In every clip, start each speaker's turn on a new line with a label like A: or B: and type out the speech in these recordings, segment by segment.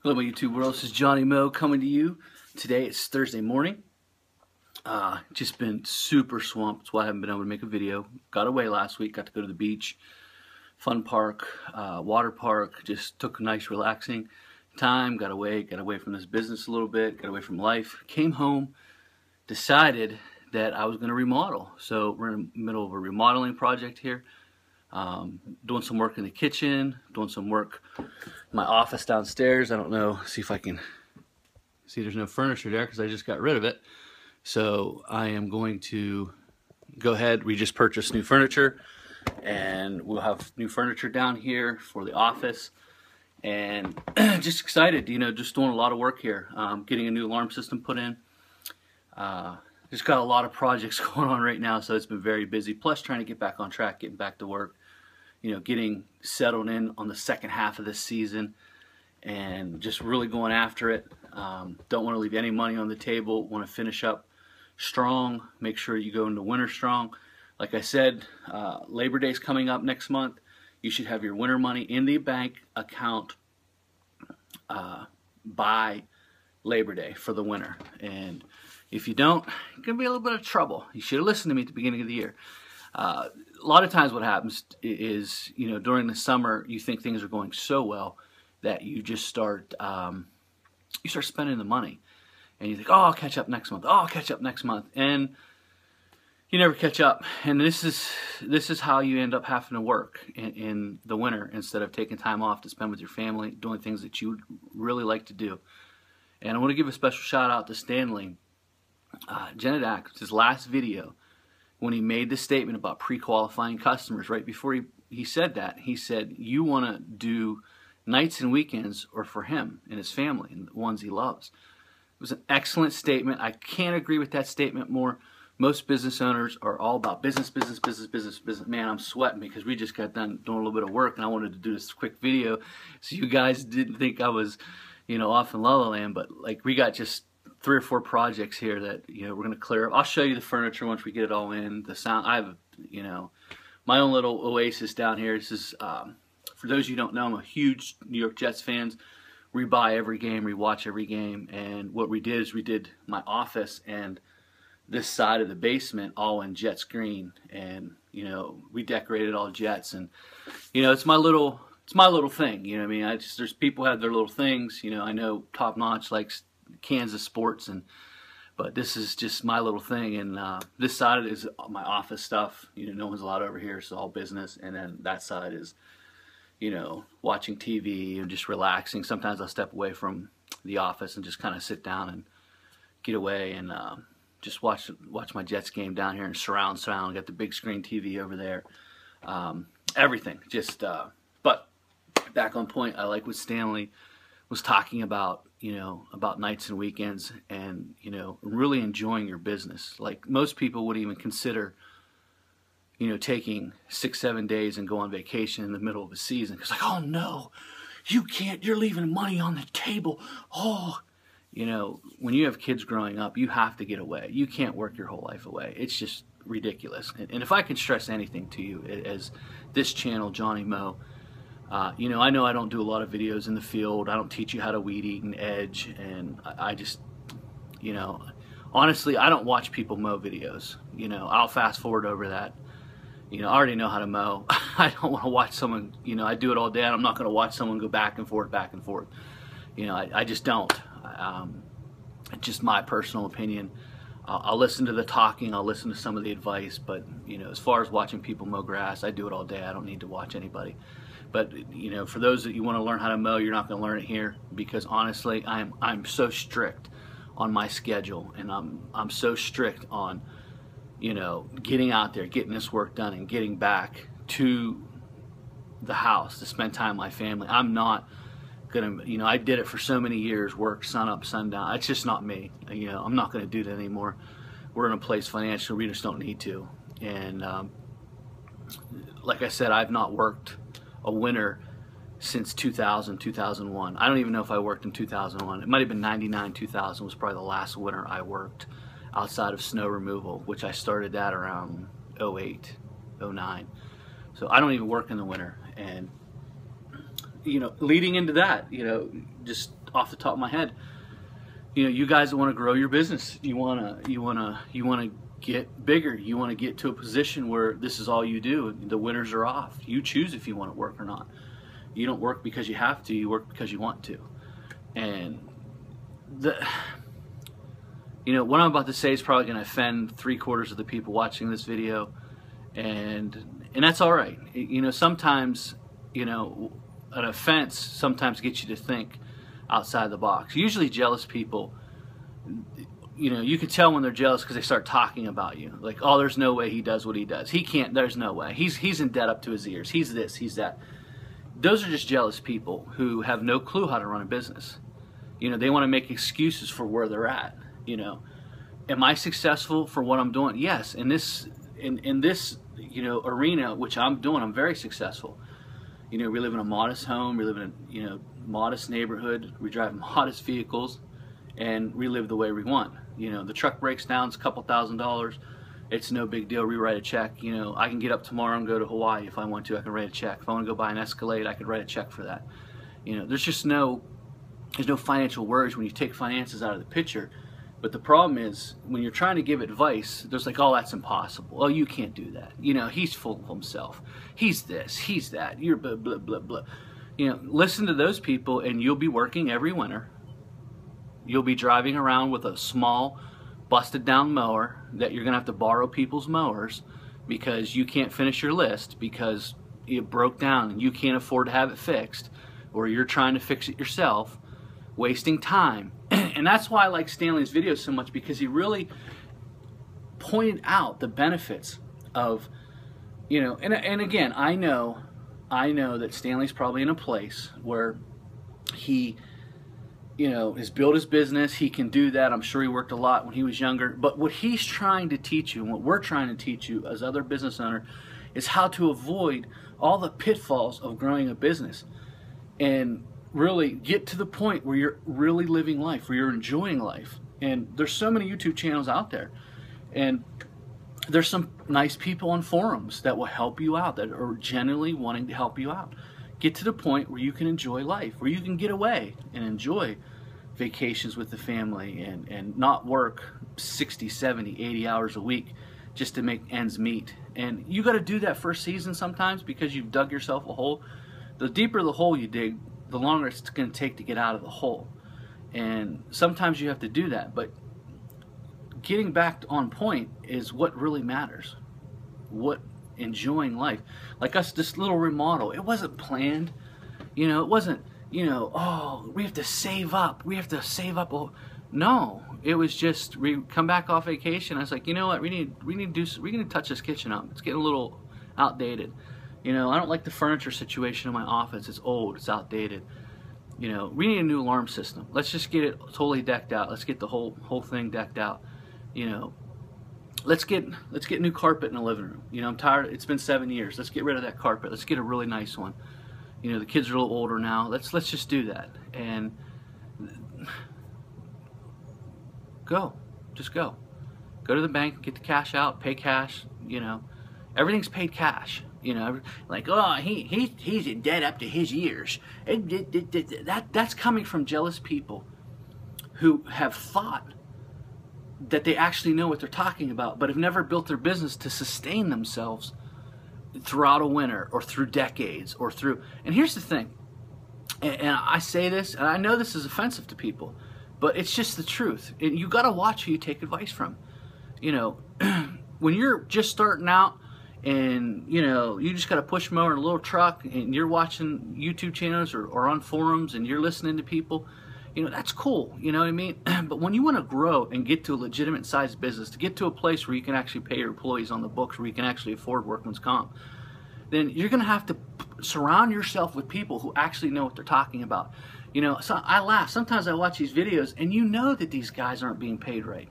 A: Hello my YouTube world, this is Johnny Mo coming to you. Today it's Thursday morning. Just been super swamped, that's why I haven't been able to make a video. Got away last week, got to go to the beach, fun park, water park, just took a nice relaxing time, got away from this business a little bit, got away from life. Came home, decided that I was going to remodel. So we're in the middle of a remodeling project here. Doing some work in the kitchen, doing some work in my office downstairs. I don't know, see if I can see there's no furniture there because I just got rid of it. So I am going to go ahead, we just purchased new furniture and we'll have new furniture down here for the office. And just excited, you know, just doing a lot of work here. Getting a new alarm system put in. Just got a lot of projects going on right now, so it's been very busy. Plus trying to get back on track, getting back to work, you know, getting settled in on the second half of this season and just really going after it. Don't want to leave any money on the table, want to finish up strong, make sure you go into winter strong. Like I said, Labor Day's coming up next month. You should have your winter money in the bank account by Labor Day for the winter. And if you don't, you're going to be a little bit of trouble. You should have listened to me at the beginning of the year. A lot of times what happens is, you know, during the summer, you think things are going so well that you just start, you start spending the money. And you think, oh, I'll catch up next month. Oh, I'll catch up next month. And you never catch up. And this is how you end up having to work in the winter instead of taking time off to spend with your family, doing things that you really like to do. And I want to give a special shout out to Stanley Genedak, his last video, when he made this statement about pre-qualifying customers. Right before he said that, he said, you want to do nights and weekends or for him and his family and the ones he loves. It was an excellent statement. I can't agree with that statement more. Most business owners are all about business, business, business, business, business. Man, I'm sweating because we just got done doing a little bit of work and I wanted to do this quick video so you guys didn't think I was, you know, off in La La Land. But like, we got just 3 or 4 projects here that, you know, we're going to clear up. I'll show you the furniture once we get it all in. The sound, I have, you know, my own little oasis down here. This is, for those of you who don't know, I'm a huge New York Jets fan. We buy every game, we watch every game, and what we did is we did my office and this side of the basement all in Jets green, and, you know, we decorated all Jets, and, you know, it's my little thing, you know what I mean? There's people have their little things, you know, I know Top Notch likes Kansas sports, but this is just my little thing. And this side is my office stuff, you know, no one's allowed over here, so all business. And then that side is, you know, watching TV and just relaxing. Sometimes I'll step away from the office and just kind of sit down and get away and just watch my Jets game down here in surround sound. Got the big screen TV over there, everything just but back on point. I like what Stanley was talking about, you know, about nights and weekends and, you know, really enjoying your business. Like most people would even consider, you know, taking 6-7 days and go on vacation in the middle of a season. Because like, oh no, you can't, you're leaving money on the table. Oh, you know, when you have kids growing up, you have to get away. You can't work your whole life away. It's just ridiculous. And if I can stress anything to you as this channel, Johnny Mo, you know I don't do a lot of videos in the field. I don't teach you how to weed eat and edge, and I just, you know, honestly, I don't watch people mow videos. You know, I'll fast forward over that. You know, I already know how to mow. I don't want to watch someone, you know, I do it all day, and I'm not going to watch someone go back and forth, back and forth. You know, I just don't. It's just my personal opinion. I'll listen to the talking, I'll listen to some of the advice, but, you know, as far as watching people mow grass, I do it all day. I don't need to watch anybody. But, you know, for those that you want to learn how to mow, you're not going to learn it here, because honestly, I'm so strict on my schedule, and I'm so strict on, you know, getting out there, getting this work done, and getting back to the house to spend time with my family. I'm not gonna, you know, I did it for so many years, work sun up, sun down. It's just not me. You know, I'm not going to do that anymore. We're in a place financially we just don't need to. And like I said, I've not worked a winter since 2000, 2001. I don't even know if I worked in 2001. It might have been 99, 2000 was probably the last winter I worked outside of snow removal, which I started that around 08, 09. So I don't even work in the winter. And leading into that, just off the top of my head, you guys that want to grow your business, you want to get bigger, you want to get to a position where this is all you do, the winters are off. You choose if you want to work or not. You don't work because you have to, you work because you want to. And what I'm about to say is probably going to offend 3/4 of the people watching this video, and that's all right. Sometimes, an offense sometimes gets you to think outside the box. Usually jealous people, you can tell when they're jealous because they start talking about you. Like, oh, there's no way he does what he does. He can't, there's no way. He's in debt up to his ears. He's this, he's that. Those are just jealous people who have no clue how to run a business. They want to make excuses for where they're at. Am I successful for what I'm doing? Yes. In this arena, which I'm doing, I'm very successful. We live in a modest home, we live in a modest neighborhood, we drive modest vehicles, and we live the way we want. The truck breaks down, it's a couple $1,000s. It's no big deal. We write a check. I can get up tomorrow and go to Hawaii if I want to. I can write a check. If I want to go buy an Escalade, I could write a check for that. There's just no financial worries when you take finances out of the picture. But the problem is when you're trying to give advice, there's like, oh, that's impossible. Oh, you can't do that. He's full of himself. He's this, he's that. You're blah, blah, blah, blah. Listen to those people and you'll be working every winter. You'll be driving around with a small, busted down mower that you're going to have to borrow people's mowers because you can't finish your list because it broke down and you can't afford to have it fixed, or you're trying to fix it yourself, wasting time. And that's why I like Stanley's videos so much, because he really pointed out the benefits of, and again, I know that Stanley's probably in a place where he has built his business. He can do that. I'm sure he worked a lot when he was younger. But what he's trying to teach you, and what we're trying to teach you as other business owners, is how to avoid all the pitfalls of growing a business and really get to the point where you're really living life, where you're enjoying life. And there's so many YouTube channels out there. And there's some nice people on forums that will help you out, that are genuinely wanting to help you out. Get to the point where you can enjoy life, where you can get away and enjoy vacations with the family and not work 60, 70, 80 hours a week just to make ends meet. And you got to do that first season sometimes because you've dug yourself a hole. The deeper the hole you dig, the longer it's going to take to get out of the hole. And sometimes you have to do that, but getting back on point is what really matters. What enjoying life. Like us, this little remodel, it wasn't planned. It wasn't, oh, we have to save up. We have to save up. No, it was just, we come back off vacation. I was like, you know what, we need to touch this kitchen up. It's getting a little outdated. I don't like the furniture situation in my office. It's old, it's outdated. We need a new alarm system. Let's just get it totally decked out. Let's get the whole thing decked out. Let's get new carpet in the living room. I'm tired. It's been 7 years. Let's get rid of that carpet. Let's get a really nice one. The kids are a little older now. Let's just do that and just go to the bank, get the cash out, pay cash. Everything's paid cash. Like, oh, he's in debt up to his ears. That's coming from jealous people who have thought that they actually know what they're talking about, but have never built their business to sustain themselves throughout a winter or through decades or through. And here's the thing, and I say this, and I know this is offensive to people, but it's just the truth. And you got to watch who you take advice from. When you're just starting out and you just got a push mower and a little truck and you're watching YouTube channels or on forums and you're listening to people, that's cool, you know what I mean? But when you want to grow and get to a legitimate sized business, to get to a place where you can actually pay your employees on the books, where you can actually afford workman's comp, then you're going to have to surround yourself with people who actually know what they're talking about. So I laugh. Sometimes I watch these videos and that these guys aren't being paid right.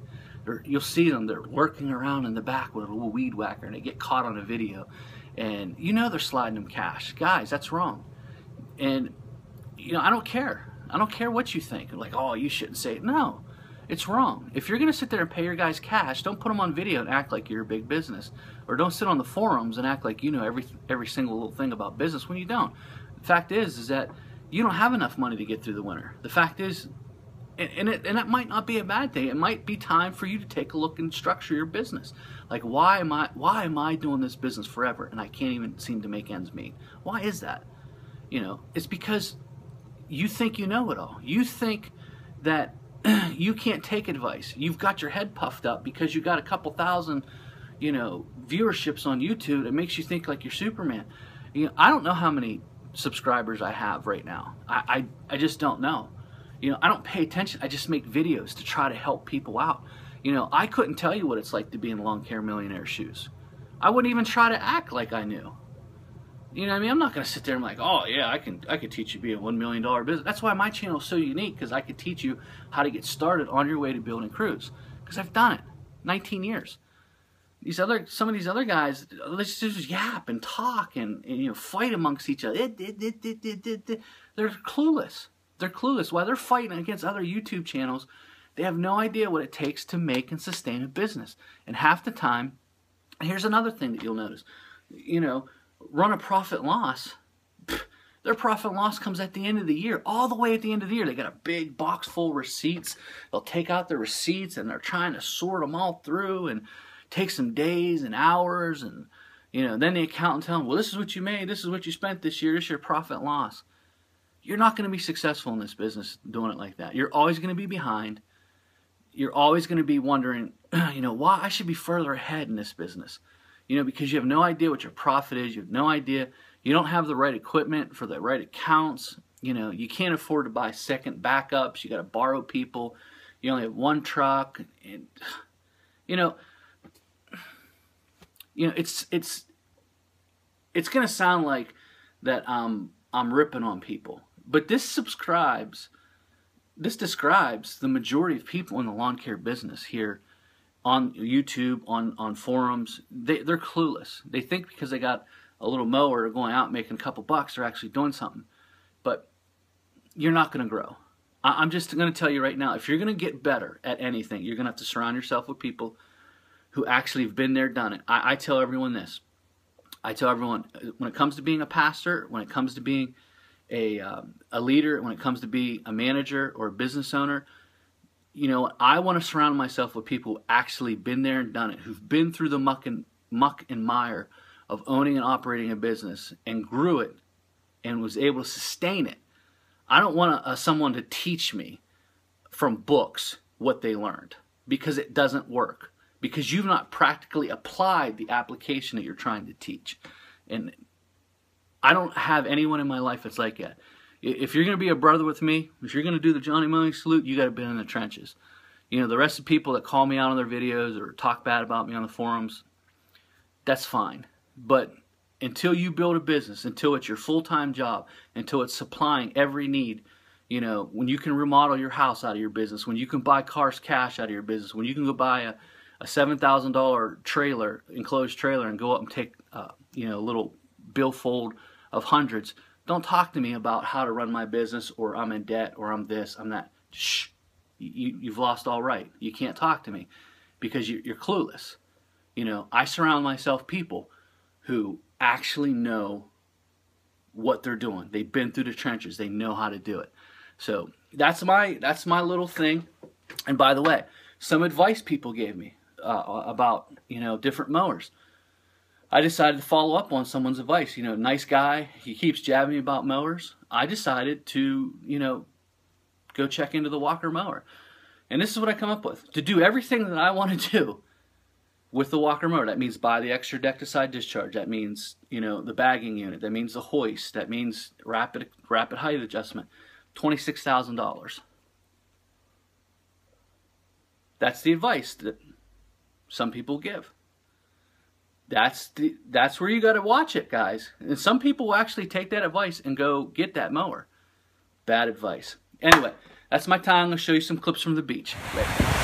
A: You'll see them, they're lurking around in the back with a little weed whacker and they get caught on a video. And they're sliding them cash. Guys, that's wrong. And, I don't care. I don't care what you think. Like, oh, you shouldn't say it. No, it's wrong. If you're going to sit there and pay your guys cash, don't put them on video and act like you're a big business. Or don't sit on the forums and act like you know every single little thing about business when you don't. The fact is that you don't have enough money to get through the winter. The fact is, and that might not be a bad thing. It might be time for you to take a look and structure your business. Like, why am I doing this business forever and I can't even seem to make ends meet? Why is that? You know, it's because you think you know it all. You think that you can't take advice. You've got your head puffed up because you got a couple thousand, you know, viewerships on YouTube. It makes you think like you're Superman. You know, I don't know how many subscribers I have right now. I just don't know. You know, I don't pay attention. I just make videos to try to help people out. You know, I couldn't tell you what it's like to be in Lawncare Millionaire shoes. I wouldn't even try to act like I knew. You know what I mean? I'm not going to sit there and be like, oh yeah, I could teach you to be a $1 million business. That's why my channel is so unique, because I could teach you how to get started on your way to building crews. Because I've done it, 19 years. Some of these other guys, they just yap and talk and you know, fight amongst each other. They're clueless. They're clueless. While they're fighting against other YouTube channels, they have no idea what it takes to make and sustain a business. And half the time, here's another thing that you'll notice. You know, run a profit loss. Their profit and loss comes at the end of the year. All the way at the end of the year, they got a big box full of receipts. They'll take out their receipts and they're trying to sort them all through and take some days and hours. And you know, then the accountant tell them, well, this is what you made. This is what you spent this year. This is your profit and loss. You're not going to be successful in this business doing it like that. You're always going to be behind. You're always going to be wondering, you know, why I should be further ahead in this business. You know, because you have no idea what your profit is. You have no idea. You don't have the right equipment for the right accounts. You know, you can't afford to buy second backups. You got to borrow people. You only have one truck. And, you know, it's going to sound like that I'm ripping on people. But this describes the majority of people in the lawn care business here on YouTube, on forums. They're clueless. They think because they got a little mower or going out making a couple bucks, they're actually doing something. But you're not going to grow. I'm just going to tell you right now, if you're going to get better at anything, you're going to have to surround yourself with people who actually have been there, done it. I tell everyone this. I tell everyone, when it comes to being a pastor, when it comes to being a leader, when it comes to be a manager or a business owner, you know, I want to surround myself with people who actually been there and done it, who've been through the muck and mire of owning and operating a business and grew it and was able to sustain it. I don't want someone to teach me from books what they learned, because it doesn't work, because you've not practically applied the application that you're trying to teach. And I don't have anyone in my life that's like that. If you're going to be a brother with me, if you're going to do the Johnny Mowing salute, you got to be in the trenches. You know, the rest of the people that call me out on their videos or talk bad about me on the forums, that's fine. But until you build a business, until it's your full-time job, until it's supplying every need, you know, when you can remodel your house out of your business, when you can buy cars cash out of your business, when you can go buy a $7,000 trailer, enclosed trailer, and go up and take, you know, a little billfold of hundreds. Don't talk to me about how to run my business, or I'm in debt, or I'm this, I'm that. Shh. You've lost all right. You can't talk to me because you're clueless. You know, I surround myself with people who actually know what they're doing. They've been through the trenches. They know how to do it. So that's my little thing. And by the way, some advice people gave me about, you know, different mowers. I decided to follow up on someone's advice. You know, nice guy, he keeps jabbing me about mowers. I decided to, you know, go check into the Walker mower. And this is what I come up with. To do everything that I want to do with the Walker mower. That means buy the extra deck to side discharge. That means, you know, the bagging unit. That means the hoist. That means rapid height adjustment. $26,000. That's the advice that some people give. That's where you got to watch it, guys. And some people will actually take that advice and go get that mower. Bad advice. Anyway, that's my time. I'm going to show you some clips from the beach. Later.